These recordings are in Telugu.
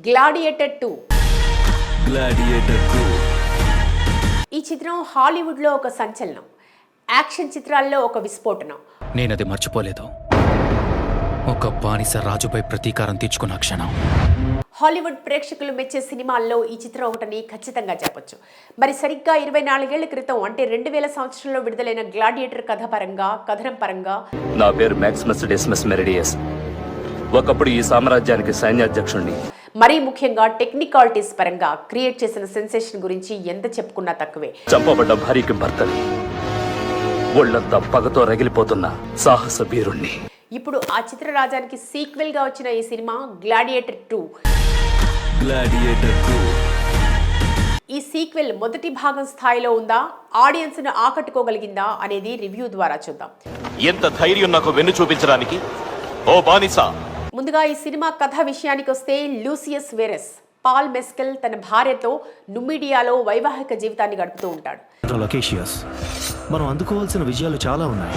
గ్లాడియేటర్ 2. గ్లాడియేటర్ 2 ఈ చిత్రం హాలీవుడ్లో ఒక సంచలనం, యాక్షన్ చిత్రాల్లో ఒక విస్ఫోటనం. నేనది మర్చిపోలేదు. ఒక బానిస రాజుపై ప్రతీకారం తీర్చుకున్న క్షణం. హాలీవుడ్ ప్రేక్షకులు మెచ్చే సినిమాల్లో ఈ చిత్రం ఒకటని ఖచ్చితంగా చెప్పొచ్చు. మరి సరిగ్గా 24 ఏళ్ల క్రితం అంటే 2000 సంవత్సరంలో విడుదలైన గ్లాడియేటర్ కథనం పరంగా నా పేరు మ్యాక్సిమస్ డెసిమస్ మెరిడియస్. ఒకప్పుడు ఈ సామ్రాజ్యానికి సైన్యాధ్యక్షుణ్ణి. మరీ ముఖ్యంగా టెక్నికాలిటీస్ పరంగా క్రియేట్ చేసిన సెన్సేషన్ గురించి ఎంత చెప్పుకున్నా తక్కువే. చంపబడ్డ భార్యకి భర్తని, ఒళ్ళంతా పగతో రగిలిపోతున్న సాహస వీరుణ్ణి. ఇప్పుడు ఆ చిత్రరాజానికి సీక్వెల్ గా వచ్చిన ఈ సినిమా గ్లాడియేటర్ 2. గ్లాడియేటర్ 2 ఈ సీక్వెల్ మొదటి భాగం స్థాయిలో ఉందా, ఆడియన్స్ ను ఆకట్టుకోగలిగిందా అనేది రివ్యూ ద్వారా చూద్దాం. ఎంత ధైర్యం నాకు వెన్ను చూపించడానికి, ఓ బానిస. ముందుగా ఈ సినిమా కథ విషయానికి వస్తే, లూసియస్ వెరస్ పాల్ మెస్కెల్ తన భార్యతో నుమిడియాలో వైవాహిక జీవితాన్ని గడుపుతూ ఉంటాడు. లొకేషియస్, మనం అందుకోవాల్సిన విజయాలు చాలా ఉన్నాయి.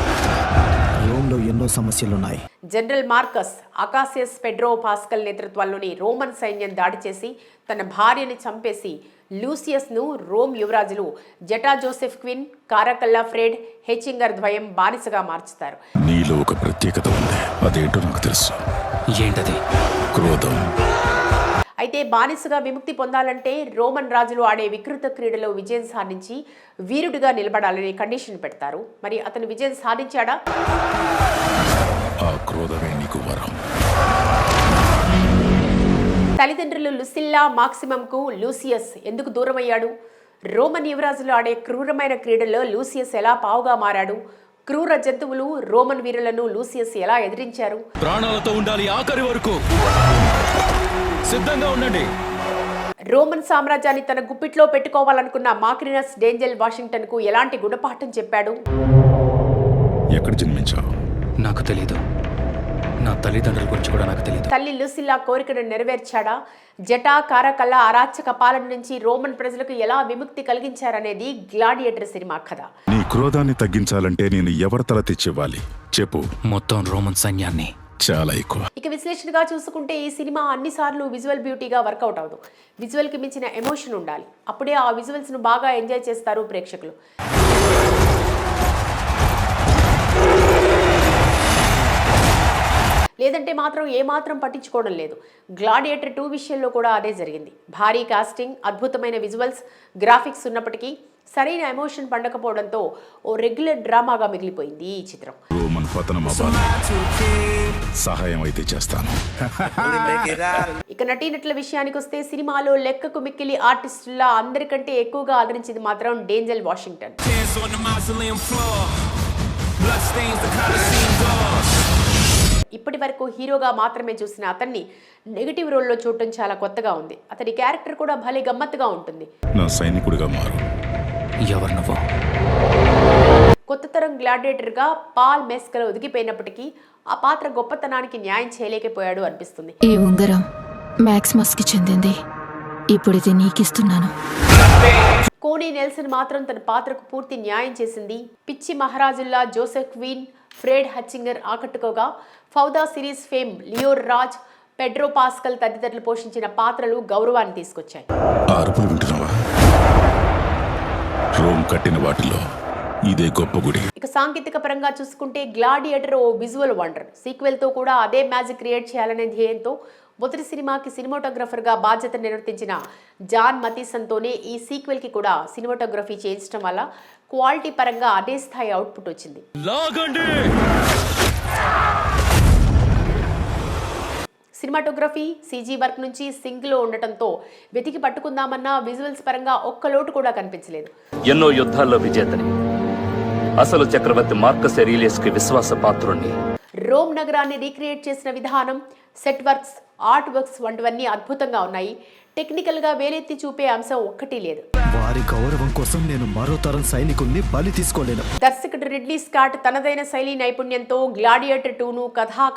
రోమ్లో ఎన్నో సమస్యలున్నాయి. జనరల్ మార్కస్ అకాసియస్ పెడ్రో పాస్కల్ నేతృత్వంలోని రోమన్ సైన్యం దాడి చేసి తన భార్యని చంపేసి లూసియస్ ను రోమ్ యువరాజులు జటా జోసెఫ్ క్విన్, కారాకల్లా ఫ్రెడ్ హెచింగర్ ద్వయం బానిసగా మార్చుతారు. నీలో ఒక ప్రత్యేకత ఉంది, అదేంటో నాకు తెలుసు. ఏంటది? క్రోధం. అయితే బానిసగా విముక్తి పొందాలంటే రోమన్ రాజులు ఆడే వికృత క్రీడలో విజయం సాధించి వీరుడిగా నిలబడాలని కండిషన్ పెడతారు. మరి అతను విజయం సాధించాడా? ఆ క్రోధమే నీకు వరం. తల్లిదండ్రులు లుసిల్లా మాక్సిమంకు లూసియస్ ఎందుకు దూరమయ్యాడు? రోమన్ యువరాజులు ఆడే క్రూరమైన క్రీడల్లో లూసియస్ ఎలా పావుగా మారాడు? క్రూర జంతువులు రోమన్ వీరులను లూసియస్ ఎలా ఎదిరించారు? ప్రాణాలతో ఉండాలి ఆఖరి వరకు. సిద్ధంగా ఉండండి. రోమన్ సామ్రాజ్యాన్ని తన గుప్పిట్లో పెట్టుకోవాలనుకున్న మాక్రినస్ డేంజెల్ వాషింగ్టన్ కు ఎలాంటి గుణపాఠం చెప్పాడు? ఎక్కడ జన్మించావు? నాకు తెలీదు. నా తల్లిదండ్రుల గురించి కూడా నాకు తెలీదు. తల్లి లూసిల్లా కోరికను నెరవేర్చాడా? జటా కారాకల్లా అరాచక పాలన నుంచి రోమన్ ప్రజలకు ఎలా విముక్తి కలిగించారనేది గ్లాడియేటర్ సినిమా కథ. నీ క్రోధాన్ని తగ్గించాలంటే నేను ఎవరి తల తెచ్చివ్వాలి చెప్పు? మొత్తం రోమన్ సైన్యాన్ని. చాలా ఎక్కువ. ఇక విశ్లేషణగా చూసుకుంటే ఈ సినిమా అన్నిసార్లు విజువల్ బ్యూటీగా వర్కౌట్ అవ్వదు. విజువల్ కి మించిన ఎమోషన్ ఉండాలి. అప్పుడే ఆ విజువల్స్ ను బాగా ఎంజాయ్ చేస్తారు ప్రేక్షకులు. లేదంటే మాత్రం ఏమాత్రం పట్టించుకోవడం లేదు. గ్లాడియేటర్ 2 విషయంలో కూడా అదే జరిగింది. భారీ కాస్టింగ్, అద్భుతమైన విజువల్స్, గ్రాఫిక్స్ ఉన్నప్పటికీ సరైన ఎమోషన్ పండకపోవడంతో ఓ రెగ్యులర్ డ్రామాగా మిగిలిపోయింది ఈ చిత్రం. రోమన్ పతనం అవ్వాలి, సహాయం అయితే చేస్తాను. ఇక నటీనటుల విషయానికి వస్తే, సినిమాలో లెక్కకు మిక్కిలి ఆర్టిస్టుల్లా అందరికంటే ఎక్కువగా ఆదరించింది మాత్రం డేంజెల్ వాషింగ్టన్. ఇప్పటి వరకు హీరోగా మాత్రమే చూసిన అతన్ని నెగిటివ్ రోల్లో చూడటం చాలా కొత్తగా ఉంది. అతని క్యారెక్టర్ కూడా భలే గమ్మత్తుగా ఉంటుంది. నా సైనికుడిగా మారు. ఎవరు నువ్వు? కొత్త తరం గ్లాడియేటర్ గా పాల్ మెస్కెల్ ఒదిగిపోయినప్పటికీ ఆ పాత్ర గొప్పతనానికి న్యాయం చేయలేకపోయాడు అనిపిస్తుంది. ఈ ఉంగరం మ్యాక్సిమస్ కి చెందింది. ఇప్పుడు ఇది నీకిస్తున్నాను. కోనీ నెల్సన్ మాత్రం తన పాత్రకు పూర్తి న్యాయం చేసింది. పిచ్చి మహారాజుల్లా జోసెఫ్ క్వీన్, ఫ్రెడ్ హచ్చింగర్ ఆకట్టుకోగా, Fauda series fame Lior Raz, Pedro Pascal తదితరులు పోషించిన పాత్రలు గౌరవాన్ని తీసుకొచ్చాయి. అరుపులు వింటున్నావా? రోమ్ కట్టిన వాటిలో ఇదే గొప్ప గుడి. ఇక సాంకేతిక పరంగా చూసుకుంటే గ్లాడియేటర్ ఓ విజువల్ వండర్. సీక్వెల్ తో కూడా అదే మ్యాజిక్ క్రియేట్ చేయాలనే ధ్యేయంతో మొదటి సినిమాకి సినిమాటోగ్రఫర్ గా బాధ్యత నిర్వర్తించిన జాన్ మతీసన్తోనే ఈ సీక్వెల్ కి కూడా సినిమాటోగ్రఫీ చేయించడం వల్ల క్వాలిటీ పరంగా అదే స్థాయి అవుట్పుట్ వచ్చింది. సినిమాటోగ్రఫీ, సీజీ వర్క్ నుంచి సింగ్లో ఉండటంతో వెతికి పట్టుకుందామన్నా విజువల్స్ పరంగా ఒక్క లోటు కూడా కనిపించలేదు. ఎన్నో యుద్ధాల్లో విజేతని, అసలు చక్రవర్తి మార్కస్ ఎరీలియస్ కి విశ్వాస పాత్రుణ్ణి. రోమ్ నగరాన్ని రీక్రియేట్ చేసిన విధానం, సెట్ వర్క్స్, ఆర్ట్ వర్క్స్ వంటివన్నీ అద్భుతంగా ఉన్నాయి. టెక్నికల్ గా వేలెత్తి చూపే అంశం ఒక్కటి లేదు. వారి గౌరవం కోసం నేను మరో తరం సైనికుల్ని బలి తీసుకోలేను. దర్శకుడు రిడ్లీ స్కాట్ తనదైన శైలి నైపుణ్యంతో గ్లాడియేటర్ 2ను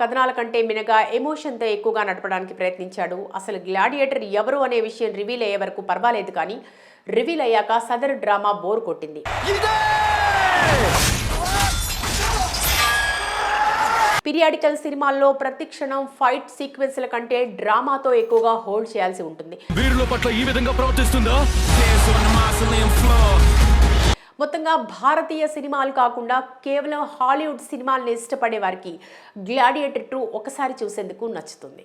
కథనాల కంటే మినగా ఎమోషన్తో ఎక్కువగా నడపడానికి ప్రయత్నించాడు. అసలు గ్లాడియేటర్ ఎవరు అనే విషయం రివీల్ అయ్యే వరకు పర్వాలేదు, కానీ రివీల్ అయ్యాక సదరు డ్రామా బోర్ కొట్టింది. పీరియాడికల్ సినిమాల్లో ప్రతి క్షణం ఫైట్ సీక్వెన్స్ల కంటే డ్రామాతో ఎక్కువగా హోల్డ్ చేయాల్సి ఉంటుంది. వీరుల పట్ల ఈ విధంగా ప్రవర్తిస్తుందా? మొత్తంగా భారతీయ సినిమాలు కాకుండా కేవలం హాలీవుడ్ సినిమాలను ఇష్టపడే వారికి గ్లాడియేటర్ 2 ఒకసారి చూసేందుకు నచ్చుతుంది.